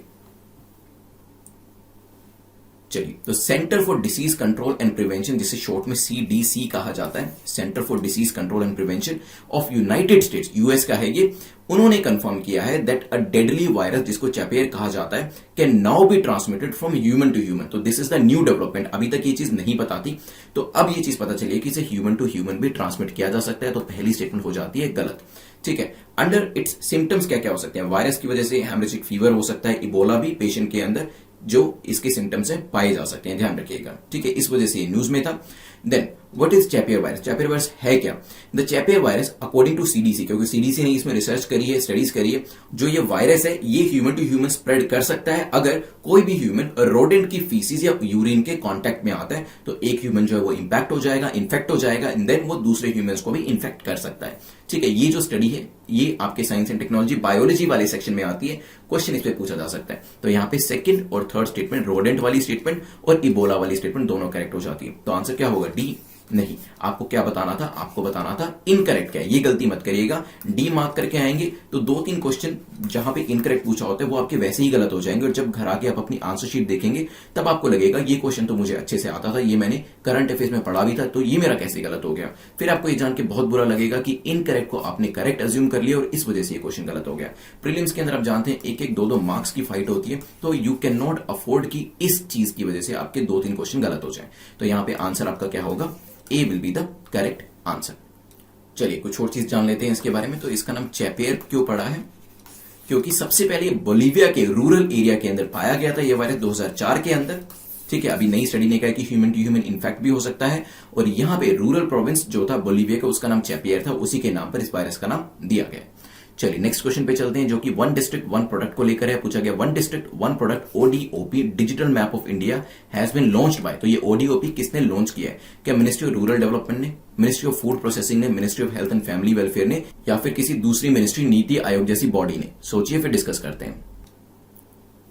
चलिए, तो centre for disease control and prevention, जिसे शॉर्ट में CDC कहा जाता है, centre for disease control and prevention of United states, US का है ये, उन्होंने कंफर्म किया है दैट अ डेडली वायरस, जिसको चैपेयर कहा जाता है, can now be transmitted from human to human. तो this is the new development, अभी तक ये चीज नहीं पता थी, तो अब ये चीज पता चली है कि इसे ह्यूमन टू ह्यूमन भी ट्रांसमिट किया जा सकता है। तो पहली स्टेटमेंट हो जाती है गलत। ठीक है, अंडर इट्स सिम्टम्स क्या क्या हो सकते हैं, वायरस की वजह से हेमरेजिक फीवर हो सकता है, इबोला भी पेशेंट के अंदर जो इसके सिम्टम्स है पाए जा सकते हैं, ध्यान रखिएगा। ठीक है, इस वजह से ये न्यूज में था। Then what is Chapare virus, Chapare virus है क्या। The Chapare virus according to CDC, क्योंकि CDC ने इसमें रिसर्च करी है, स्टडीज करी है, जो ये वायरस है ये ह्यूमन टू ह्यूमन स्प्रेड कर सकता है अगर कोई भी ह्यूमन रोडेंट की फीसिस या यूरिन के कांटेक्ट में आता है, तो एक ह्यूमन जो है वो इंपैक्ट हो जाएगा, इन्फेक्ट हो जाएगा, एंड देन वो दूसरे ह्यूमंस को भी इन्फेक्ट कर सकता है। ठीक है, ये जो स्टडी है ये आपके साइंस एंड टेक्नोलॉजी बायोलॉजी वाले सेक्शन में आती है, क्वेश्चन इस पे पूछा जा सकता है। तो यहाँ पे सेकंड और थर्ड स्टेटमेंट, रोडेंट वाली स्टेटमेंट और इबोला वाली स्टेटमेंट दोनों करेक्ट हो जाती है। तो आंसर क्या होगा, डी। नहीं, आपको क्या बताना था, आपको बताना था इनकरेक्ट क्या है, ये गलती मत करिएगा। डी मार्क करके आएंगे तो 2-3 क्वेश्चन जहां पे इनकरेक्ट पूछा होता है वो आपके वैसे ही गलत हो जाएंगे, और जब घर आके आप अपनी आंसर शीट देखेंगे तब आपको लगेगा ये क्वेश्चन तो मुझे अच्छे से आता था, ये मैंने करंट अफेयर्स में पढ़ा भी था, तो ये मेरा कैसे गलत हो गया। फिर आपको ये जान के बहुत बुरा लगेगा कि इनकरेक्ट को आपने करेक्ट अज्यूम कर लिया और इस वजह से ये क्वेश्चन गलत हो गया। प्रीलिम्स के अंदर आप जानते हैं 1-1, 2-2 मार्क्स की फाइट होती है, तो यू कैन नॉट अफोर्ड की इस चीज की वजह से आपके 2-3 क्वेश्चन गलत हो जाए। तो यहां पे आंसर आपका क्या होगा, A will be the correct answer. चलिए कुछ और चीज जान लेते हैं इसके बारे में। तो इसका नाम चैपेयर क्यों पड़ा है, क्योंकि सबसे पहले बोलीविया के रूरल एरिया के अंदर पाया गया था ये वायरस 2004 के अंदर। ठीक है, अभी नई स्टडी ने कहा कि ह्यूमन टू ह्यूमन इन्फेक्ट भी हो सकता है, और यहां पे रूरल प्रोविंस जो था बोलीविया का, उसका नाम चैपियर था, उसी के नाम पर इस वायरस का नाम दिया गया। चलिए नेक्स्ट क्वेश्चन पे चलते हैं, जो कि वन डिस्ट्रिक्ट वन प्रोडक्ट को लेकर है। पूछा गया one district one product ODOP digital map of India has been launched by. तो ये ओडीओपी किसने लॉन्च किया है? क्या मिनिस्ट्री ऑफ रूरल डेवलपमेंट ने, मिनिस्ट्री ऑफ फूड प्रोसेसिंग ने, ministry of health and family welfare ने, या फिर किसी दूसरी मिनिस्ट्री, नीति आयोग जैसी बॉडी ने? सोचिए फिर डिस्कस करते हैं।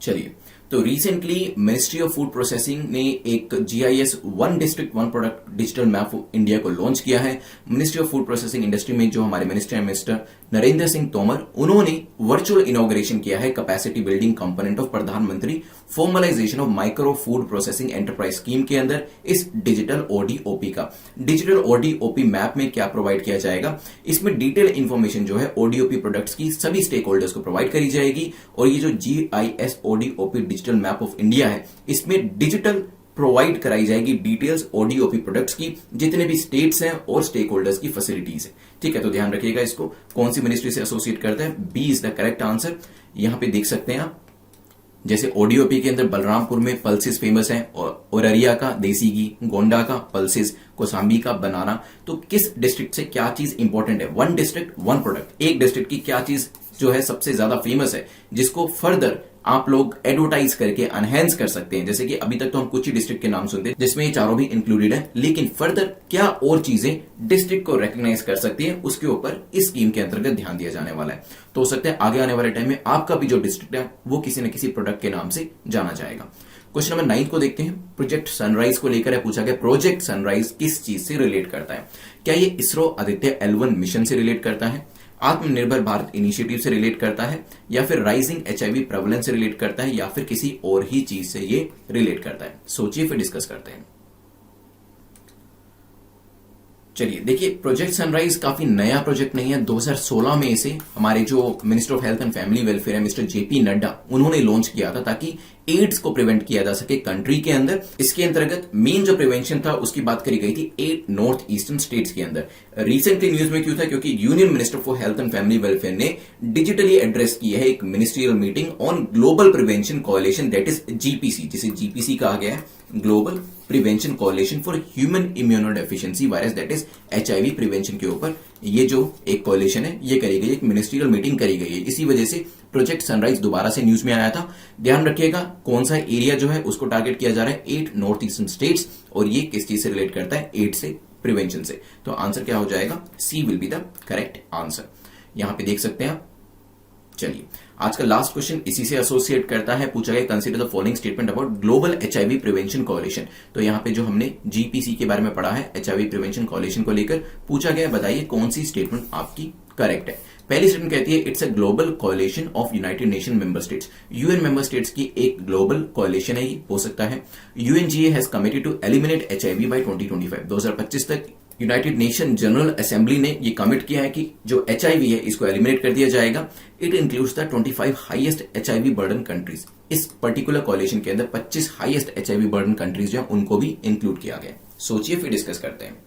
चलिए, तो recently ministry of food processing ने एक GIS one district one product digital map of India को लॉन्च किया है। Ministry of food processing industry में जो हमारे मिनिस्टर हैं मिस्टर नरेंद्र सिंह तोमर, उन्होंने वर्चुअल इनॉग्रेशन किया है कैपेसिटी बिल्डिंग कंपोनेंट ऑफ प्रधानमंत्री formalisation of micro food processing enterprise scheme के अंदर इस डिजिटल ओडीओपी का। डिजिटल ओडीओपी मैप में क्या प्रोवाइड किया जाएगा? इसमें डिटेल इंफॉर्मेशन जो है ओडीओपी प्रोडक्ट्स की सभी स्टेक होल्डर्स को प्रोवाइड करी जाएगी। और ये जो GIS ODOP digital map of India है, इसमें डिजिटल प्रोवाइड कराई जाएगी डिटेल्स ओडीओपी प्रोडक्ट्स की, जितने भी स्टेट्स हैं और स्टेक होल्डर्स की फैसिलिटीज है। ठीक है, तो ध्यान रखिएगा इसको कौन सी मिनिस्ट्री से एसोसिएट करता है। B is the correct answer. यहां पे देख सकते हैं आप, जैसे ओडीओपी के अंदर बलरामपुर में पल्सेस फेमस है, और औररिया का देसी घी, गोंडा का पल्सेस, कोसांबी का बनाना। तो किस डिस्ट्रिक्ट से क्या चीज इंपॉर्टेंट है? वन डिस्ट्रिक्ट वन प्रोडक्ट, एक डिस्ट्रिक्ट की क्या चीज जो है सबसे ज्यादा फेमस है, जिसको फर्दर आप लोग एडवर्टाइज करके एनहेंस कर सकते हैं। जैसे कि अभी तक तो हम कुछ ही डिस्ट्रिक्ट के नाम सुनते हैं जिसमें ये चारों भी इंक्लूडेड है, लेकिन फर्दर क्या और चीजें डिस्ट्रिक्ट को रिकॉग्नाइज कर सकती है, उसके ऊपर इस स्कीम के अंतर्गत ध्यान दिया जाने वाला है। तो हो सकता है आगे आने वाले टाइम में आपका भी जो डिस्ट्रिक्ट है वो किसी न किसी प्रोडक्ट के नाम से जाना जाएगा। क्वेश्चन नंबर 9 को देखते हैं। प्रोजेक्ट सनराइज को लेकर है। पूछा गया प्रोजेक्ट सनराइज किस चीज से रिलेट करता है? क्या ये इसरो आदित्य L1 मिशन से रिलेट करता है, आत्मनिर्भर भारत इनिशिएटिव से रिलेट करता है, या फिर राइजिंग एचआईवी प्रेवलेंस से रिलेट करता है, या फिर किसी और ही चीज से ये रिलेट करता है? सोचिए फिर डिस्कस करते हैं। चलिए देखिए, प्रोजेक्ट सनराइज काफी नया प्रोजेक्ट नहीं है। 2016 में इसे हमारे जो minister of health and family welfare है मिस्टर जेपी नड्डा, उन्होंने लॉन्च किया था ताकि एड्स को प्रिवेंट किया जा सके कंट्री के अंदर। इसके अंतर्गत मेन जो प्रिवेंशन था उसकी बात करी गई थी 8 नॉर्थ ईस्टर्न स्टेट्स के अंदर। रिसेंटली न्यूज में क्यों था? क्योंकि union minister for health and family welfare ने डिजिटली एड्रेस की है एक ministerial meeting on global prevention कोalition, that is GPC, जिसे जीपीसी कहा गया है, global prevention कोalition for human immunodeficiency virus, that is HIV prevention के ऊपर ये जो एक कोalition है ये करी गई, एक मिनिस्ट्रियल मीटिंग करी गई है। इसी वजह से प्रोजेक्ट सनराइज दोबारा से न्यूज में आया था। ध्यान रखिएगा कौन सा एरिया जो है उसको टारगेट किया जा रहा है, 8 नॉर्थ ईस्टर्न स्टेट्स, और ये किस चीज से रिलेट करता है? एड्स से, प्रिवेंशन से। तो आंसर क्या हो जाएगा? C will be the correct answer. यहां पे देख सकते हैं आप। चलिए आज का लास्ट क्वेश्चन इसी से एसोसिएट करता है। पूछा गया consider the following statement about global HIV prevention कोalition। तो यहां पे जो हमने जीपीसी के बारे में पढ़ा है, एचआईवी प्रिवेंशन कोalition को लेकर पूछा गया, बताइए कौन सी स्टेटमेंट आपकी करेक्ट है। पहली स्टेटमेंट कहती है it's a global coalition of United Nation member states. UN member states की एक ग्लोबल कोalition है, ये हो सकता है। UNGA has committed to eliminate HIV by 2025। 2025 तक यूनाइटेड नेशन जनरल असेंबली ने ये कमिट किया है कि जो एचआईवी है इसको एलिमिनेट कर दिया जाएगा। It includes the 25 highest HIV burden countries. इस पर्टिकुलर कोalition के अंदर 25 हाईएस्ट एचआईवी बर्डन कंट्रीज जो है उनको भी इंक्लूड किया गया। सोचिए फिर डिस्कस करते हैं।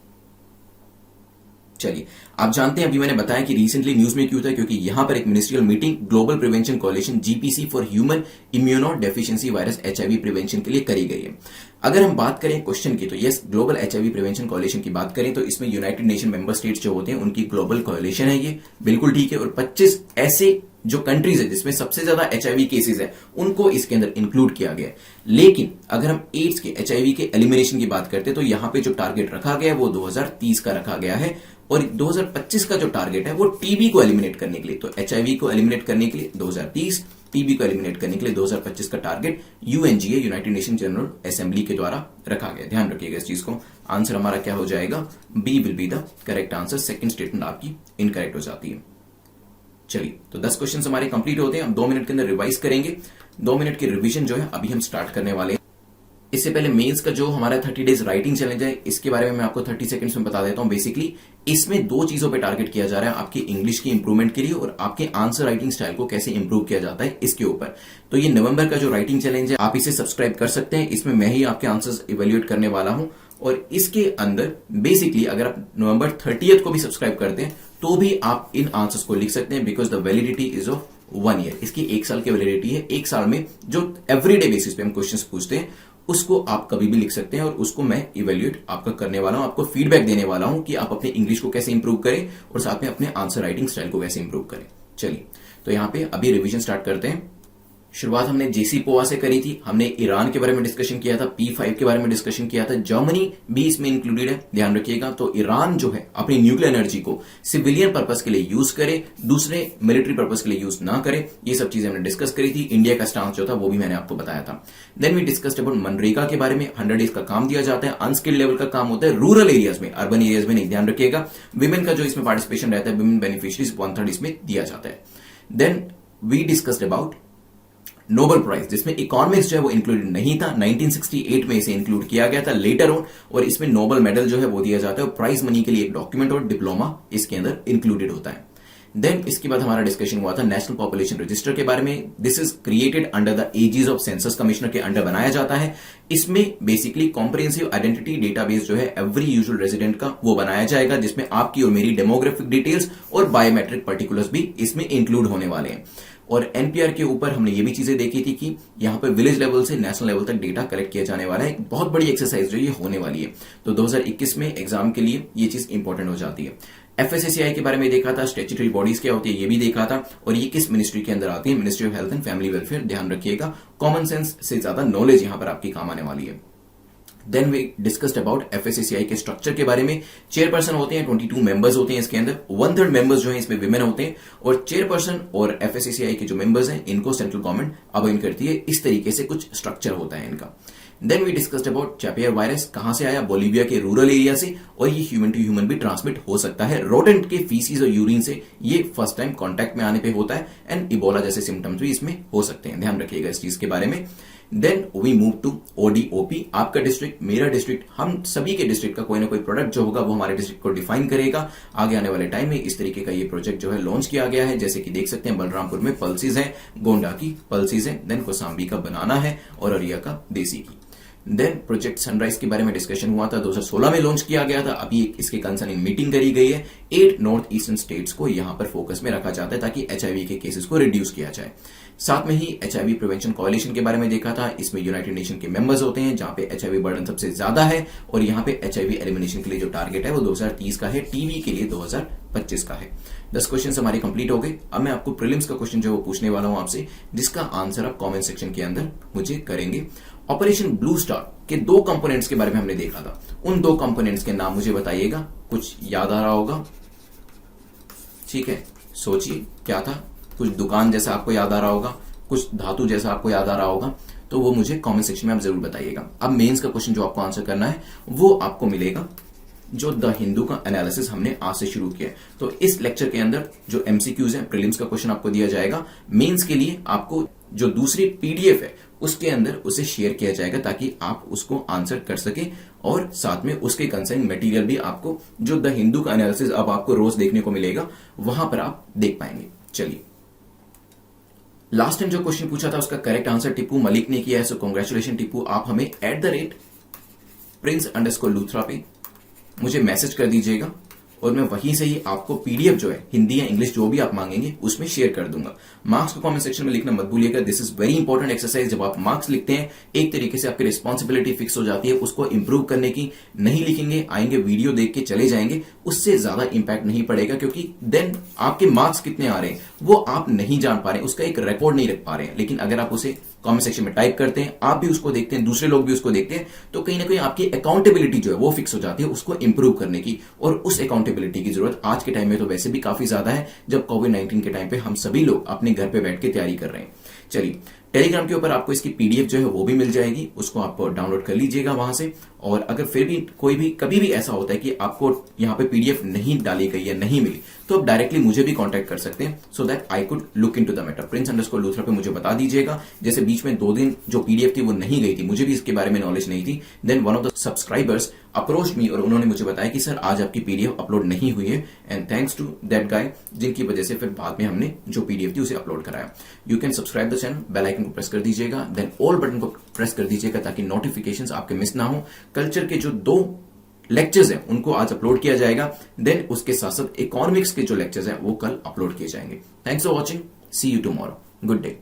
चलिए आप जानते हैं, अभी मैंने बताया कि रिसेंटली न्यूज में क्यों था, क्योंकि यहां पर एक ministerial meeting global prevention कोalition GPC for human immuno deficiency virus HIV prevention के लिए करी गई है। अगर हम बात करें क्वेश्चन की, तो यस ग्लोबल एचआईवी प्रिवेंशन कोalition की बात करें तो इसमें यूनाइटेड नेशन मेंबर स्टेट्स जो होते हैं उनकी ग्लोबल कोalition है, ये बिल्कुल ठीक है। और 25 ऐसे जो कंट्रीज है जिसमें सबसे ज्यादा एचआईवी केसेस है उनको इसके अंदर इंक्लूड किया गया है। लेकिन अगर हम एड्स के, एचआईवी के एलिमिनेशन की बात करते हैं तो यहां पे जो टारगेट रखा गया है वो 2030 का रखा गया है, और 2025 का जो टारगेट है वो टीबी को एलिमिनेट करने के लिए। तो एचआईवी को एलिमिनेट करने के लिए 2030, टीबी को एलिमिनेट करने के लिए 2025 का target UNGA, United nation general assembly के द्वारा रखा गया। ध्यान रखिएगा इस चीज को। आंसर हमारा क्या हो जाएगा? B will be the correct answer. Second statement आपकी इनकरेक्ट हो जाती है। चलिए तो 10 क्वेश्चन हमारे कंप्लीट होते हैं। हम 2 मिनट के अंदर रिवाइज करेंगे। 2 मिनट की रिवीजन जो है अभी हम स्टार्ट करने वाले हैं। इससे पहले मेंस का जो हमारा 30 डेज राइटिंग चैलेंज है, इसके बारे में मैं आपको 30 सेकंड्स में बता देता हूं। बेसिकली इसमें 2 चीजों पे टारगेट किया जा रहा है, आपकी इंग्लिश की इंप्रूवमेंट के लिए और आपके आंसर राइटिंग स्टाइल को कैसे इंप्रूव किया जाता है इसके ऊपर। तो ये नवंबर का जो राइटिंग चैलेंज है आप इसे सब्सक्राइब कर सकते हैं। इसमें मैं ही आपके आंसर्स इवेल्युएट करने वाला हूं, और इसके अंदर बेसिकली अगर आप नवंबर 30 को भी सब्सक्राइब करते हैं तो भी आप इन आंसर्स को लिख सकते हैं, because the validity is of 1 year. इसकी 1 साल की वैलिडिटी है। 1 साल में जो एवरीडे बेसिस पे हम क्वेश्चंस पूछते हैं उसको आप कभी भी लिख सकते हैं, और उसको मैं इवेल्युएट आपका करने वाला हूं, आपको फीडबैक देने वाला हूं कि आप अपने इंग्लिश को कैसे इंप्रूव करें और साथ में अपने आंसर राइटिंग स्टाइल को कैसे इंप्रूव करें। चलिए, तो यहाँ पे अभी रिवीजन स्टार्ट करते हैं। शुरुआत हमने JCPOA से करी थी, हमने ईरान के बारे में डिस्कशन किया था, P5 के बारे में डिस्कशन किया था, जर्मनी भी इसमें इंक्लूडेड है, ध्यान रखिएगा। तो ईरान जो है अपनी न्यूक्लियर एनर्जी को सिविलियन पर्पस के लिए यूज करे, दूसरे मिलिट्री पर्पस के लिए यूज ना करे, ये सब चीजें हमने डिस्कस करी थी। इंडिया का स्टांस जो था वो भी मैंने आपको बताया था। देन वी डिस्कस्ड अबाउट मनरेगा के बारे में, 100 डेज का काम दिया जाता है, अनस्किल्ड लेवल का काम होता है रूरल एरियाज में, अर्बन एरियाज में नहीं, ध्यान रखिएगा। विमेन का जो इसमें पार्टिसिपेशन रहता है, विमेन बेनिफिशरीज 1/3 इसमें दिया जाता है। Then we discussed about Nobel prize, जिसमें इकोनॉमिक्स जो है वो इंक्लूडेड नहीं था, 1968 में इसे इंक्लूड किया गया था लेटर ऑन, और इसमें नोबेल मेडल जो है वो दिया जाता है, और प्राइज मनी के लिए एक डॉक्यूमेंट और डिप्लोमा इसके अंदर इंक्लूडेड होता है। देन इसके बाद हमारा डिस्कशन हुआ था नेशनल पॉपुलेशन रजिस्टर के बारे में। This is created under the aegis of census commissioner के अंडर बनाया जाता है। इसमें बेसिकली कॉम्प्रिहेंसिव आइडेंटिटी डेटाबेस जो है एवरी यूजुअल रेजिडेंट का वो बनाया जाएगा, जिसमें आपकी और मेरी डेमोग्राफिक डिटेल्स और बायोमेट्रिक पर्टिकुलर्स भी इसमें इंक्लूड होने वाले हैं। और एनपीआर के ऊपर हमने ये भी चीजें देखी थी कि यहां पर विलेज लेवल से नेशनल लेवल तक डेटा कलेक्ट किया जाने वाला है। एक बहुत बड़ी एक्सरसाइज जो ये होने वाली है, तो 2021 में एग्जाम के लिए ये चीज इंपॉर्टेंट हो जाती है। FSSAI के बारे में देखा था, स्टैट्यूटरी बॉडीज क्या होती है ये भी देखा था, और ये किस मिनिस्ट्री के अंदर आती है, ministry of health and family welfare, ध्यान रखिएगा। कॉमन सेंस से ज्यादा नॉलेज यहां पर आपकी काम आने वाली है। Then we discussed about FSSAI के स्ट्रक्चर के बारे में। चेयरपर्सन होते हैं, 22 मेंबर्स होते हैं इसके अंदर, 1/3 मेंबर्स जो हैं इसमें विमेन होते हैं, और चेयरपर्सन और FSSAI के जो मेंबर्स हैं इनको सेंट्रल गवर्नमेंट अपॉइंट करती है। इस तरीके से कुछ स्ट्रक्चर होता है इनका। Then we discussed about Chapare virus, कहां से आया, बोलीविया के रूरल एरिया से, और ये ह्यूमन टू ह्यूमन भी ट्रांसमिट हो सकता है। रोडेंट के फीसिस और यूरिन से ये फर्स्ट टाइम कॉन्टैक्ट में आने पे होता है, एंड इबोला जैसे सिम्टम्स भी इसमें हो सकते हैं, ध्यान रखिएगा इस चीज के बारे में। Then we move to ODOP, आपका डिस्ट्रिक्ट, मेरा डिस्ट्रिक्ट, हम सभी के डिस्ट्रिक्ट का कोई ना कोई प्रोडक्ट जो होगा वो हमारे डिस्ट्रिक्ट को डिफाइन करेगा। आगे आने वाले टाइम में इस तरीके का ये प्रोजेक्ट जो है लॉन्च किया गया है, जैसे कि देख सकते हैं बलरामपुर में पल्सीज है, गोंडा की पल्सीज है, देन कोसांबी का बनाना है, और अरिया का देसी की। देन प्रोजेक्ट सनराइज के बारे में डिस्कशन हुआ था, 2016 में लॉन्च किया गया था। अभी इसके कंसर्निंग मीटिंग करी गई है। 8 नॉर्थ ईस्टर्न स्टेट्स को यहां पर फोकस में रखा जाता है ताकि HIV के केसेस को रिड्यूस किया जाए। साथ में ही HIV प्रिवेंशन कोalition के बारे में देखा था। इसमें यूनाइटेड नेशन के मेंबर्स होते हैं, जहां पे HIV बर्डन सबसे ज्यादा है, और यहां पे HIV एलिमिनेशन के लिए जो टारगेट है वो 2030 का है, टीवी के लिए 2025 का है। 10 क्वेश्चन हमारे कंप्लीट हो गए। अब मैं आपको प्रीलिम्स का क्वेश्चन जो है वो पूछने वाला हूं आपसे, जिसका आंसर आप कमेंट सेक्शन के अंदर मुझे करेंगे। ऑपरेशन ब्लू स्टार के 2 कंपोनेंट्स के बारे में हमने देखा था, उन 2 कंपोनेंट्स के नाम मुझे बताइएगा। कुछ याद आ रहा होगा, ठीक है, सोचिए क्या था। कुछ दुकान जैसा आपको याद आ रहा होगा, कुछ धातु जैसा आपको याद आ रहा होगा, तो वो मुझे कमेंट सेक्शन में आप जरूर बताइएगा। अब मेंस का क्वेश्चन जो आपको आंसर करना है वो आपको मिलेगा जो द हिंदू का एनालिसिस हमने आज से शुरू किया है। तो इस लेक्चर के अंदर जो MCQs है, प्रीलिम्स का क्वेश्चन आपको दिया जाएगा। मेंस के लिए आपको जो दूसरी PDF है उसके अंदर उसे शेयर किया जाएगा ताकि आप उसको आंसर कर सके, और साथ में उसके कंसर्न मटेरियल भी आपको जो द हिंदू का एनालिसिस अब आपको रोज देखने को मिलेगा वहां पर आप देख पाएंगे। चलिए, लास्ट टाइम जो क्वेश्चन पूछा था उसका करेक्ट आंसर टिप्पू मलिक ने किया है, सो कांग्रेचुलेशन टिप्पू। आप हमें @prince_luthra पे मुझे मैसेज कर दीजिएगा, और मैं वहीं से ही आपको PDF जो है हिंदी या इंग्लिश जो भी आप मांगेंगे उसमें शेयर कर दूंगा। मार्क्स को कमेंट सेक्शन में लिखना मत भूलिएगा। This is very important exercise. जब आप मार्क्स लिखते हैं एक तरीके से आपकी रिस्पॉन्सिबिलिटी फिक्स हो जाती है उसको इंप्रूव करने की। नहीं लिखेंगे, आएंगे वीडियो देख के चले जाएंगे, उससे ज्यादा इंपैक्ट नहीं पड़ेगा, क्योंकि देन आपके मार्क्स कितने आ रहे हैं वो आप नहीं जान पा रहे हैं, उसका एक रिकॉर्ड नहीं रख पा रहे हैं। लेकिन अगर आप उसे कमेंट सेक्शन में टाइप करते हैं, आप भी उसको देखते हैं, दूसरे लोग भी उसको देखते हैं, तो कहीं ना कहीं आपकी अकाउंटेबिलिटी जो है वो फिक्स हो जाती है उसको इंप्रूव करने की। और उस अकाउंटेबिलिटी की जरूरत आज के टाइम में तो वैसे भी काफी ज्यादा है, जब कोविड-19 के टाइम पे हम सभी लोग अपने घर पे बैठ के तैयारी कर रहे हैं। चलिए, टेलीग्राम के ऊपर आपको इसकी PDF जो है वो भी मिल जाएगी, उसको आप डाउनलोड कर लीजिएगा वहां से। और अगर फिर भी कोई भी कभी भी ऐसा होता है कि आपको यहाँ पे PDF नहीं डाली गई या नहीं मिली, तो आप डायरेक्टली मुझे भी कांटेक्ट कर सकते हैं, so that I could look into the matter. prince_luthra पे मुझे बता दीजिएगा। जैसे बीच में 2 दिन जो PDF थी वो नहीं गई थी, मुझे भी इसके बारे में नॉलेज नहीं थी। Then one of the subscribers approach me और उन्होंने मुझे बताया कि सर आज आपकी PDF अपलोड नहीं हुई है, and thanks to that guy, जिनकी वजह से फिर बाद में हमने जो PDF थी उसे अपलोड कराया। You can subscribe the channel, bell icon को प्रेस कर दीजिएगा, देन ऑल बटन को प्रेस कर दीजिएगा ताकि नोटिफिकेशंस आपके मिस ना हो। कल्चर के जो 2 लेक्चर्स हैं उनको आज अपलोड किया जाएगा, देन उसके साथ साथ इकोनॉमिक्स के जो लेक्चर्स हैं वो कल अपलोड किए जाएंगे। Thanks for watching, see you tomorrow, good day.